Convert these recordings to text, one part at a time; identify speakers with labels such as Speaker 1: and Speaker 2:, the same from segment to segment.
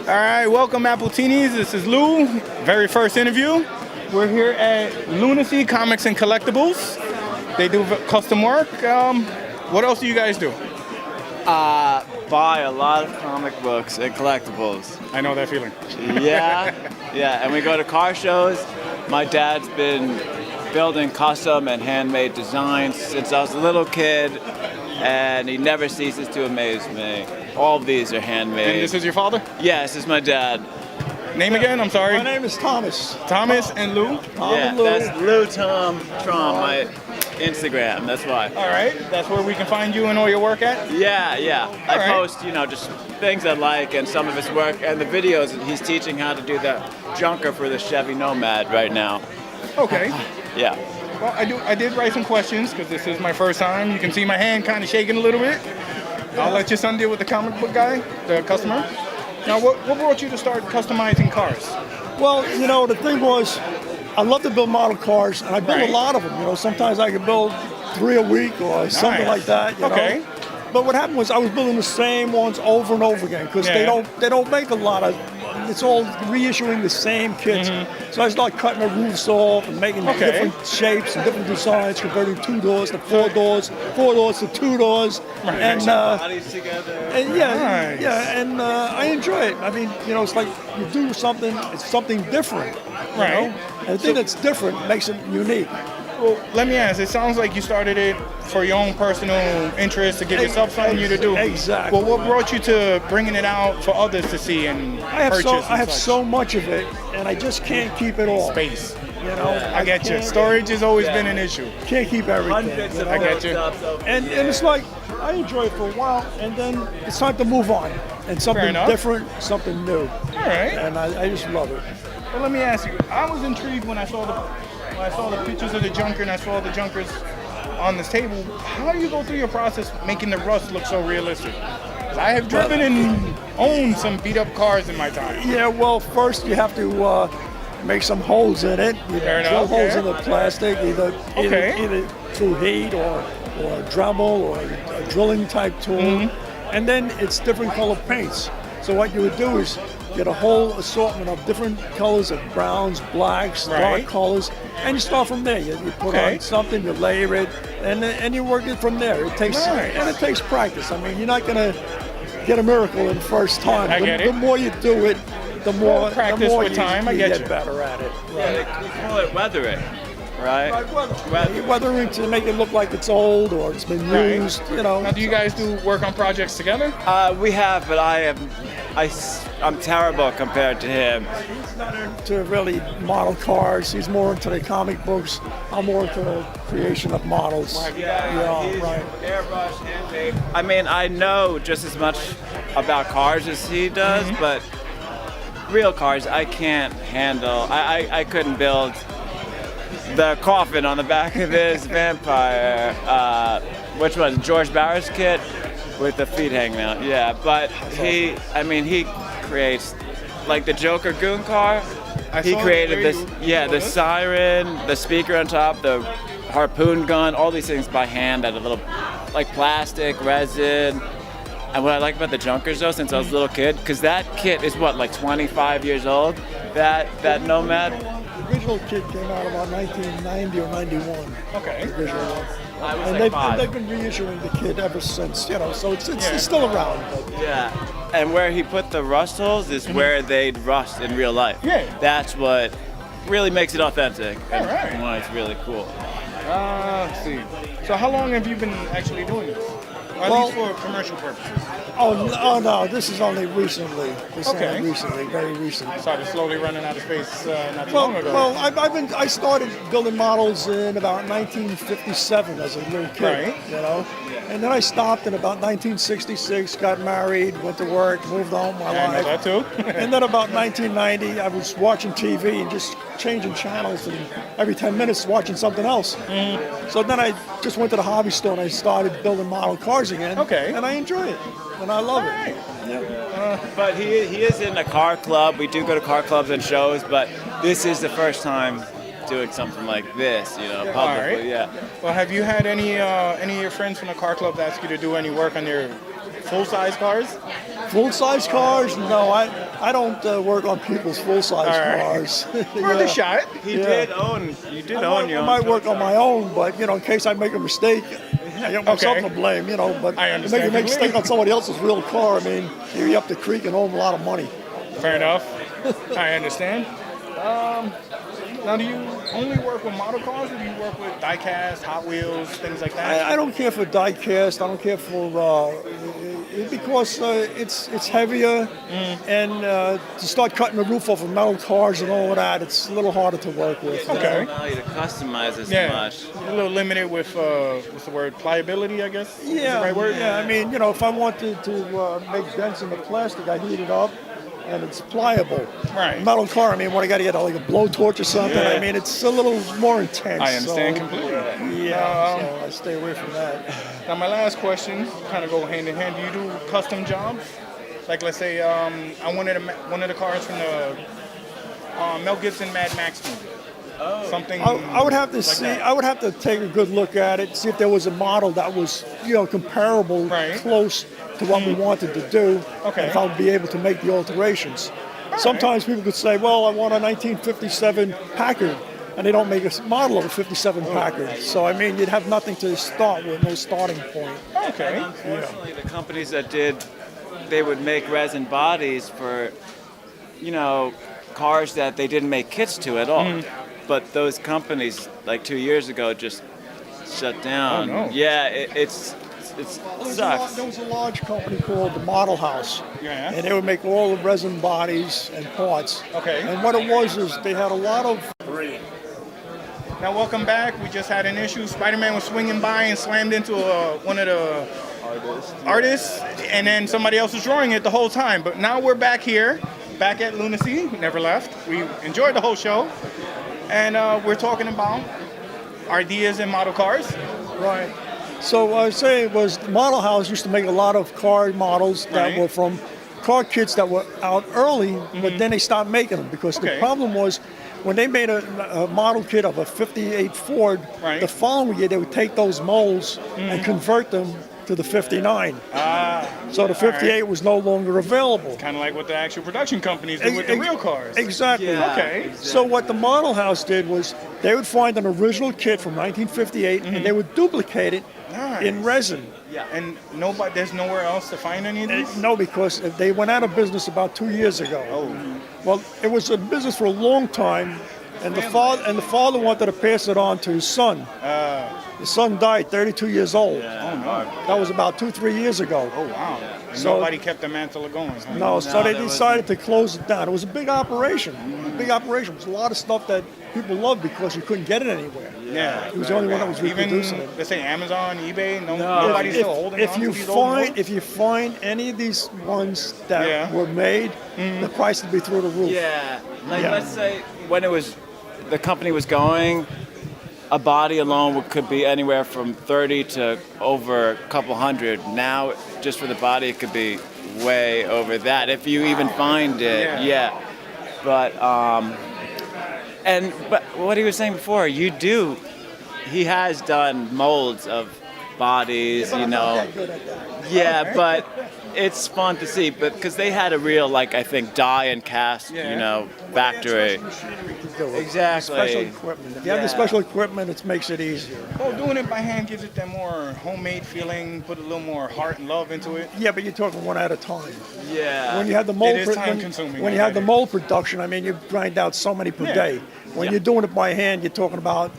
Speaker 1: All right, welcome APPLETINIs. This is Lou, very first interview. We're here at LOUnacy Comics and Collectibles. They do custom work. What else do you guys do?
Speaker 2: Buy a lot of comic books and collectibles.
Speaker 1: I know that feeling.
Speaker 2: Yeah, and we go to car shows. My dad's been building custom and handmade designs since I was a little kid, and he never ceases to amaze me. All of these are handmade.
Speaker 1: And this is your father?
Speaker 2: Yes, this is my dad.
Speaker 1: Name again, I'm sorry.
Speaker 3: My name is Thomas.
Speaker 1: Thomas and Lou?
Speaker 2: Yeah, that's Lou Tom Trom, my Instagram, that's why.
Speaker 1: All right, that's where we can find you and all your work at?
Speaker 2: Yeah. I post, just things I like and some of his work and the videos. He's teaching how to do the junker for the Chevy Nomad right now.
Speaker 1: Okay.
Speaker 2: Yeah.
Speaker 1: Well, I did write some questions because this is my first time. You can see my hand kind of shaking a little bit. I'll let your son deal with the comic book guy, the customer. Now, what brought you to start customizing cars?
Speaker 3: Well, the thing was, I love to build model cars, and I build a lot of them. Sometimes I can build 3 a week or something like that.
Speaker 1: Okay.
Speaker 3: But what happened was I was building the same ones over and over again because they don't make a lot of. It's all reissuing the same kits. So I started cutting the roofs off and making different shapes and different designs, converting 2 doors to 4 doors, 4 doors to 2 doors, and
Speaker 2: bodies together.
Speaker 3: And and I enjoy it. I mean, it's like you do something, it's something different. And the thing that's different makes it unique.
Speaker 1: Well, let me ask, it sounds like you started it for your own personal interest, to give yourself something new to do.
Speaker 3: Exactly.
Speaker 1: Well, what brought you to bringing it out for others to see and purchase?
Speaker 3: I have so much of it, and I just can't keep it all.
Speaker 1: Space.
Speaker 3: I
Speaker 1: get you. Storage has always been an issue.
Speaker 3: Can't keep everything.
Speaker 2: Hundreds of
Speaker 1: I get you.
Speaker 3: And it's like, I enjoy it for a while, and then it's time to move on. And something different, something new.
Speaker 1: All right.
Speaker 3: And I just love it.
Speaker 1: Well, let me ask you, I was intrigued when I saw the pictures of the junker and I saw the junkers on this table. How do you go through your process making the rust look so realistic? 'Cause I have driven and owned some beat up cars in my time.
Speaker 3: Yeah, well, first you have to make some holes in it. You drill holes in the plastic, either through heat or Dremel or a drilling type tool. And then it's different color paints. So what you would do is get a whole assortment of different colors of browns, blacks, dark colors, and you start from there. You put on something, you layer it, and you work it from there. It takes practice. I mean, you're not gonna get a miracle in the first time. The more you do it, the more
Speaker 1: practice with time. I get you.
Speaker 3: Better at it.
Speaker 2: Yeah, they call it weathering, right?
Speaker 3: You're weathering to make it look like it's old or it's been used.
Speaker 1: Now, do you guys do work on projects together?
Speaker 2: We have, but I'm terrible compared to him.
Speaker 3: He's not into really model cars. He's more into the comic books. I'm more into the creation of models.
Speaker 2: Airbrush, handmade. I mean, I know just as much about cars as he does, but real cars I can't handle. I couldn't build the coffin on the back of his vampire, which was George Barris kit with the feet hanging out. Yeah, but he creates like the Joker goon car. He created this, the siren, the speaker on top, the harpoon gun, all these things by hand out of little, like plastic, resin. And what I like about the junkers though, since I was a little kid, because that kit is what, like 25 years old? That Nomad?
Speaker 3: The original kit came out about 1990 or 91.
Speaker 1: Okay.
Speaker 3: The original one.
Speaker 2: I was
Speaker 3: and
Speaker 2: like 5.
Speaker 3: they've been reissuing the kit ever since, so it's still around. But.
Speaker 2: Yeah, and where he put the rust holes is where they'd rust in real life.
Speaker 1: Yeah.
Speaker 2: That's what really makes it authentic.
Speaker 1: All right.
Speaker 2: And why it's really cool.
Speaker 1: Let's see. So how long have you been actually doing this? Or at least for commercial purposes?
Speaker 3: Oh no, this is only recently. This is
Speaker 1: Okay.
Speaker 3: only recently, very recently.
Speaker 1: Started slowly running out of space not too long ago.
Speaker 3: Well, I started building models in about 1957 as a little kid,
Speaker 1: Right.
Speaker 3: you know, and then I stopped in about 1966, got married, went to work, moved on with my
Speaker 1: I know
Speaker 3: life.
Speaker 1: that too.
Speaker 3: And then about 1990, I was watching TV and just changing channels, and every 10 minutes watching something else. So then I just went to the hobby store and I started building model cars again.
Speaker 1: Okay.
Speaker 3: And I enjoy it, and I love it. Yeah.
Speaker 2: But he is in a car club. We do go to car clubs and shows, but this is the first time doing something like this, you know, publicly.
Speaker 1: right.
Speaker 2: Yeah.
Speaker 1: Well, have you had any of your friends from the car club ask you to do any work on their full-size cars?
Speaker 3: Full-size cars? No, I don't work on people's full-size
Speaker 1: All right.
Speaker 3: cars.
Speaker 1: Worth a shot.
Speaker 2: You did own your
Speaker 3: I
Speaker 2: own
Speaker 3: might work
Speaker 2: tow
Speaker 3: on
Speaker 2: truck.
Speaker 3: my own, but in case I make a mistake, I got myself
Speaker 1: Okay.
Speaker 3: to blame, But
Speaker 1: I
Speaker 3: if
Speaker 1: understand
Speaker 3: you make a mistake
Speaker 1: completely.
Speaker 3: on somebody else's real car, you're up the creek and owe them a lot of money.
Speaker 1: Fair enough. I understand. Now, do you only work with model cars, or do you work with die-cast, Hot Wheels, things like that?
Speaker 3: I don't care for die cast. I don't care for because it's heavier, and to start cutting the roof off of metal cars and all of that, it's a little harder to work with.
Speaker 2: It
Speaker 1: Okay.
Speaker 2: doesn't allow you to customize as
Speaker 1: Yeah,
Speaker 2: much.
Speaker 1: a little limited with what's the word? Pliability, I guess. Is
Speaker 3: Yeah,
Speaker 1: the right word?
Speaker 3: yeah. If I wanted to make dents in the plastic, I heat it up, and it's pliable.
Speaker 1: Right.
Speaker 3: Metal car, when I got to get like a blowtorch or something,
Speaker 1: Yeah.
Speaker 3: it's a little more intense.
Speaker 1: I understand
Speaker 3: so,
Speaker 1: completely.
Speaker 3: Yeah, so I stay away from that.
Speaker 1: Now, my last question kind of go hand in hand. Do you do custom jobs? Like, let's say I wanted one of the cars from the Mel Gibson Mad Max movie. Oh. Something.
Speaker 3: I would have to
Speaker 1: like
Speaker 3: see.
Speaker 1: that.
Speaker 3: I would have to take a good look at it, see if there was a model that was, comparable,
Speaker 1: Right.
Speaker 3: close to what we wanted to do.
Speaker 1: Okay.
Speaker 3: And if I would be able to make the alterations. Sometimes people could say, "Well, I want a 1957 Packard," and they don't make a model of a 57 Packard. So you'd have nothing to start with, no starting point.
Speaker 1: Okay.
Speaker 2: Unfortunately, the companies that they would make resin bodies for, cars that they didn't make kits to at all. But those companies, like 2 years ago, just shut down.
Speaker 1: Oh, no.
Speaker 2: Yeah, it sucks.
Speaker 3: There was a large company called the Model House.
Speaker 1: Yeah.
Speaker 3: And they would make all the resin bodies and parts.
Speaker 1: Okay.
Speaker 3: And what it was is they had a lot of
Speaker 1: Now, welcome back. We just had an issue. Spider-Man was swinging by and slammed into one of the artists, and then somebody else was drawing it the whole time. But now we're back here, back at LOUnacy. Never left. We enjoyed the whole show, and we're talking about ideas in model cars.
Speaker 3: Right. So what I was saying was the Model House used to make a lot of car models that
Speaker 1: Right.
Speaker 3: were from car kits that were out early, but then they stopped making them because the
Speaker 1: Okay.
Speaker 3: problem was when they made a model kit of a 58 Ford,
Speaker 1: Right.
Speaker 3: the following year they would take those molds and convert them to the 59. So the 58 was no longer available.
Speaker 1: Kind of like what the actual production companies do with the real cars.
Speaker 3: Exactly.
Speaker 2: Yeah.
Speaker 1: Okay.
Speaker 3: So what the Model House did was they would find an original kit from 1958 and they would duplicate it
Speaker 1: Nice.
Speaker 3: in resin.
Speaker 2: Yeah.
Speaker 1: And there's nowhere else to find any of these?
Speaker 3: No, because they went out of business about 2 years ago.
Speaker 1: Oh.
Speaker 3: Well, it was in business for a long time, and the father wanted to pass it on to his son. His son died 32 years old.
Speaker 1: Oh, no.
Speaker 3: That was about 2-3 years ago.
Speaker 1: Oh, wow. And
Speaker 3: So-
Speaker 1: nobody kept the mantle going. Huh?
Speaker 3: No, so they
Speaker 2: there
Speaker 3: decided to close it down. It was a big operation. It was a lot of stuff that people loved because you couldn't get it anywhere.
Speaker 1: Yeah.
Speaker 3: He was the only one that was reproducing
Speaker 1: Even,
Speaker 3: it.
Speaker 1: let's say Amazon, eBay, nobody's still holding
Speaker 3: if
Speaker 1: on
Speaker 3: you
Speaker 1: to these old
Speaker 3: find
Speaker 1: molds?
Speaker 3: if you find any of these ones that
Speaker 1: Yeah.
Speaker 3: were made, the price would be through the roof.
Speaker 2: Yeah, like
Speaker 3: Yeah.
Speaker 2: let's say when the company was going, a body alone could be anywhere from 30 to over a couple hundred. Now, just for the body, it could be way over that if you even find it.
Speaker 1: Yeah.
Speaker 2: Yeah. But but what he was saying before, he has done molds of bodies,
Speaker 3: But
Speaker 2: you
Speaker 3: I'm
Speaker 2: know.
Speaker 3: not that good at that.
Speaker 2: Yeah, but it's fun to see, but because they had a real, like, I think, die and cast,
Speaker 1: Yeah.
Speaker 2: factory.
Speaker 3: Special machinery to do it.
Speaker 2: Exactly.
Speaker 3: Special equipment. If you have the
Speaker 2: Yeah.
Speaker 3: special equipment, it makes it easier.
Speaker 1: Well, doing it by hand gives it that more homemade feeling, put a little more heart and love into it.
Speaker 3: Yeah, but you're talking one at a time.
Speaker 2: Yeah.
Speaker 3: When you have the mold,
Speaker 1: is time-consuming,
Speaker 3: when
Speaker 1: I
Speaker 3: you have
Speaker 1: get
Speaker 3: the
Speaker 1: it.
Speaker 3: mold production, you grind out so many per
Speaker 1: Yeah.
Speaker 3: day. When
Speaker 2: Yeah.
Speaker 3: you're doing it by hand, you're talking about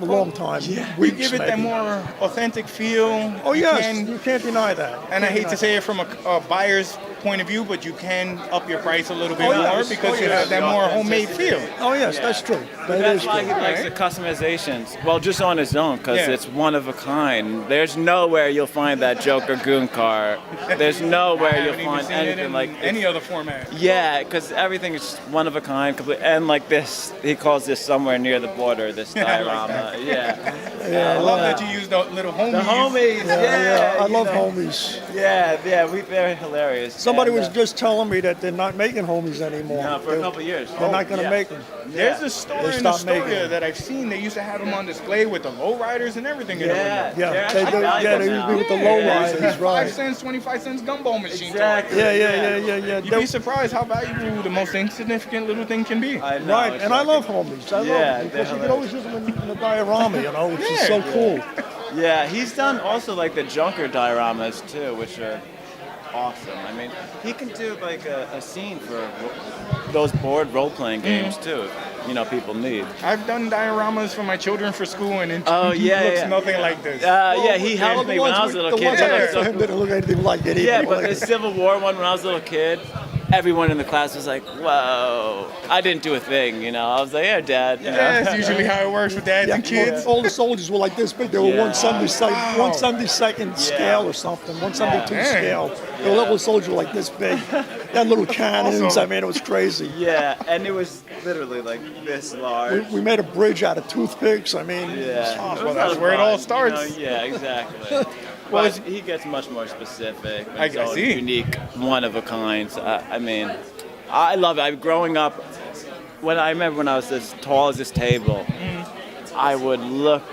Speaker 3: a long time.
Speaker 1: You
Speaker 3: Weeks,
Speaker 1: give it that
Speaker 3: maybe.
Speaker 1: more authentic feel.
Speaker 3: Oh
Speaker 1: You
Speaker 3: yes,
Speaker 1: can-
Speaker 3: you can't deny that.
Speaker 1: and I hate to say it from a buyer's point of view, but you can up your price a little bit
Speaker 3: Oh,
Speaker 1: more
Speaker 3: yes.
Speaker 1: because
Speaker 3: Oh,
Speaker 1: you
Speaker 3: yes.
Speaker 1: have that more homemade feel.
Speaker 3: Oh yes, that's true. That
Speaker 2: That's
Speaker 3: is
Speaker 2: why
Speaker 3: true.
Speaker 2: he likes the customizations. Well, just on his own, because
Speaker 1: Yeah.
Speaker 2: it's one of a kind. There's nowhere you'll find that Joker Goon car. There's
Speaker 1: I
Speaker 2: nowhere
Speaker 1: haven't
Speaker 2: you'll
Speaker 1: even
Speaker 2: find
Speaker 1: seen it
Speaker 2: anything
Speaker 1: in
Speaker 2: like
Speaker 1: any other format.
Speaker 2: Yeah, because everything is one of a kind, complete, and like this, he calls this somewhere near the border. This
Speaker 1: Yeah, I like
Speaker 2: diorama. Yeah.
Speaker 1: I love that you use the little homies.
Speaker 2: The homies. Yeah.
Speaker 3: I
Speaker 2: you
Speaker 3: love
Speaker 2: know.
Speaker 3: homies.
Speaker 2: Yeah, they're hilarious.
Speaker 3: Somebody
Speaker 2: And,
Speaker 3: was just telling me that they're not making homies anymore.
Speaker 2: no, for a couple of years.
Speaker 3: They're not going to
Speaker 2: yeah.
Speaker 3: make them.
Speaker 1: There's a store
Speaker 3: They
Speaker 1: in
Speaker 3: stopped making
Speaker 1: Astoria
Speaker 3: them.
Speaker 1: that I've seen. They used to have them on display with the lowriders and everything in the
Speaker 2: Yeah.
Speaker 1: window.
Speaker 3: Yeah,
Speaker 2: They're
Speaker 3: they
Speaker 2: actually
Speaker 3: do. Yeah,
Speaker 2: valuable
Speaker 3: they
Speaker 2: now.
Speaker 3: used to be with the
Speaker 1: Yeah,
Speaker 3: low
Speaker 1: they used to be
Speaker 3: riders,
Speaker 1: 5
Speaker 3: right?
Speaker 1: cents, 25 cents gumball machine.
Speaker 2: Exactly.
Speaker 3: Yeah.
Speaker 1: You'd be surprised how valuable the most insignificant little thing can be.
Speaker 2: I know.
Speaker 3: Right,
Speaker 2: it's
Speaker 3: and I
Speaker 2: like-
Speaker 3: love homies. I love
Speaker 2: Yeah,
Speaker 3: them because
Speaker 2: they're
Speaker 3: you can always use them in a diorama, which is
Speaker 1: Yeah.
Speaker 3: so cool.
Speaker 2: Yeah, he's done also like the Junker dioramas too, which are awesome. I mean, he can do like a scene for those board role-playing games too. You know, people need.
Speaker 1: I've done dioramas for my children for school, and it
Speaker 2: Oh, yeah,
Speaker 1: looks
Speaker 2: yeah.
Speaker 1: nothing like this.
Speaker 2: Yeah, he helped me when I was a little
Speaker 3: The
Speaker 2: kid.
Speaker 3: ones I
Speaker 2: That
Speaker 3: made
Speaker 2: was
Speaker 3: for
Speaker 2: so
Speaker 3: him didn't look anything like it either.
Speaker 2: Yeah, but the Civil War one when I was a little kid, everyone in the class was like, "Whoa!" I didn't do a thing, you know. I was like, "Yeah, Dad." You know?
Speaker 1: Yeah, that's usually how it works with dads and kids.
Speaker 3: All the soldiers were like this big. They were
Speaker 2: Yeah.
Speaker 3: 1/72 scale or something, 1/72
Speaker 1: Yeah.
Speaker 3: scale. The little soldiers were like this big. They had little cannons.
Speaker 1: Awesome.
Speaker 3: I mean, it was crazy.
Speaker 2: Yeah, and it was literally like this large.
Speaker 3: We made a bridge out of toothpicks. I mean,
Speaker 2: Yeah.
Speaker 1: Well,
Speaker 2: It was
Speaker 1: that's
Speaker 2: a lot
Speaker 1: where it
Speaker 2: of
Speaker 1: all
Speaker 2: fun, you know?
Speaker 1: starts.
Speaker 2: Yeah, exactly.
Speaker 1: Well,
Speaker 2: But he gets much more specific.
Speaker 1: I
Speaker 2: It's all
Speaker 1: see.
Speaker 2: Unique, one of a kind. So, I mean, I love it. Growing up, I remember when I was as tall as this table, I would look,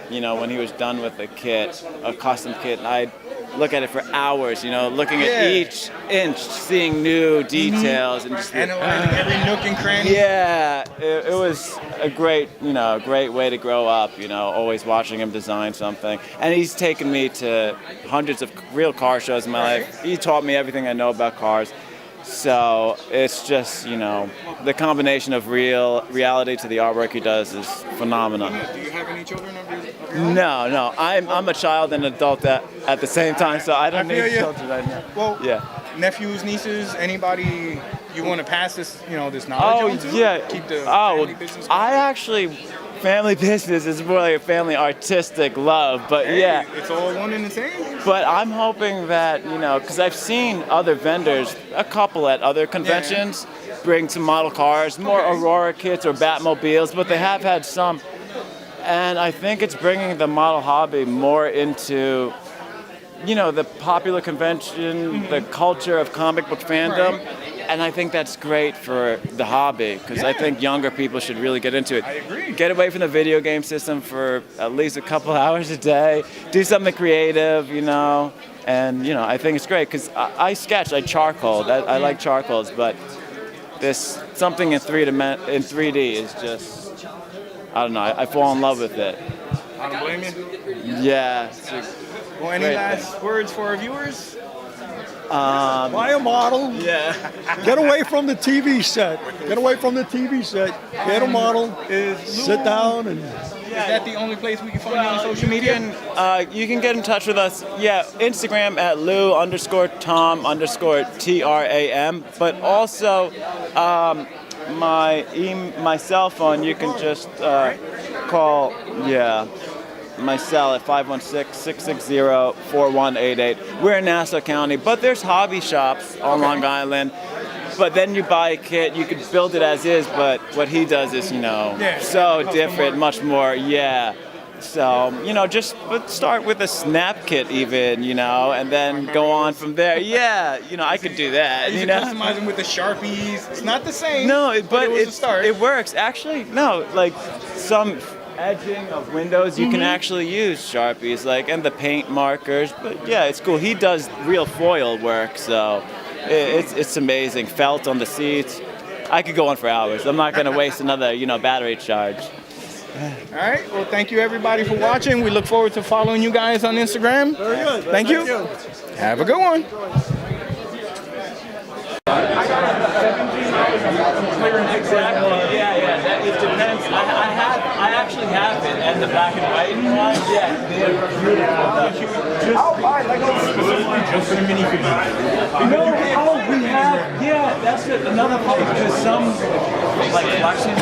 Speaker 2: you know, when he was done with a kit, a custom kit, and I'd look at it for hours, you know, looking
Speaker 1: Yeah.
Speaker 2: at each inch, seeing new details, and just
Speaker 1: Analyzing every nook and cranny.
Speaker 2: yeah, it was a great way to grow up, you know, always watching him design something. And he's taken me to hundreds of real car shows in my life. He taught me everything I know about cars. So it's just, you know, the combination of reality to the artwork he does is phenomenal.
Speaker 1: Do you have any children of your own?
Speaker 2: No, I'm a child and adult at the same time, so I don't
Speaker 1: I feel
Speaker 2: need
Speaker 1: you.
Speaker 2: children right now.
Speaker 1: Well,
Speaker 2: Yeah.
Speaker 1: nephews, nieces, anybody you want to pass this, this knowledge on to? Keep the family business going?
Speaker 2: I actually, family business is more like a family artistic love, but
Speaker 1: Hey,
Speaker 2: yeah.
Speaker 1: It's all one and the same.
Speaker 2: But I'm hoping that, you know, because I've seen other vendors, a couple at other conventions, bring some model cars, more Aurora kits or Batmobiles, but they have had some. And I think it's bringing the model hobby more into, you know, the popular convention, the culture of comic book fandom.
Speaker 1: Right.
Speaker 2: And I think that's great for the hobby because I
Speaker 1: Yeah.
Speaker 2: think younger people should really get into it.
Speaker 1: I agree.
Speaker 2: Get away from the video game system for at least a couple hours a day. Do something creative, you know. And, you know, I think it's great because I sketch, I charcoal. I like charcoals, but this something in 3D is just, I don't know, I fall in love with it.
Speaker 1: I don't blame you.
Speaker 2: Yeah. It's a
Speaker 1: Well, any
Speaker 2: great
Speaker 1: last words for our viewers?
Speaker 3: buy a model.
Speaker 2: Yeah.
Speaker 3: Get away from the TV set. Get away from the TV set. Get a model. Sit down and.
Speaker 1: Is that the only place we can find you on social media?
Speaker 2: You can get in touch with us. Yeah, Instagram at Lou_Tom_TRAM. But also, my cell phone. You can just call. Yeah. My cell at 516-660-4188. We're in Nassau County, but there's hobby shops on Long Island. But then you buy a kit, you can build it as is, but what he does is, you know,
Speaker 1: Yeah,
Speaker 2: so
Speaker 1: custom
Speaker 2: different,
Speaker 1: work.
Speaker 2: much more, yeah. So, you know, just start with a snap kit even, you know, and then go on from there. Yeah, you know, I could do that,
Speaker 1: You
Speaker 2: you
Speaker 1: can
Speaker 2: know.
Speaker 1: customize them with the Sharpies. It's not the same.
Speaker 2: No, but
Speaker 1: it was a start.
Speaker 2: it works. Actually, no, like some edging of windows you can actually use Sharpies, like, and the paint markers. But yeah, it's cool. He does real foil work, so it's amazing. Felt on the seats. I could go on for hours. I'm not gonna waste another, you know, battery charge.
Speaker 1: All right. Well, thank you everybody for watching. We look forward to following you guys on Instagram.
Speaker 3: Very good.
Speaker 1: Thank you. Have a good one.
Speaker 2: Exactly. Yeah. It depends. I have actually have it, and the black and white one. Yeah, they're beautiful.
Speaker 1: I'll buy Legos specifically just for the minifigures.
Speaker 2: No, oh, we have, yeah, that's another thing, because some, like, collections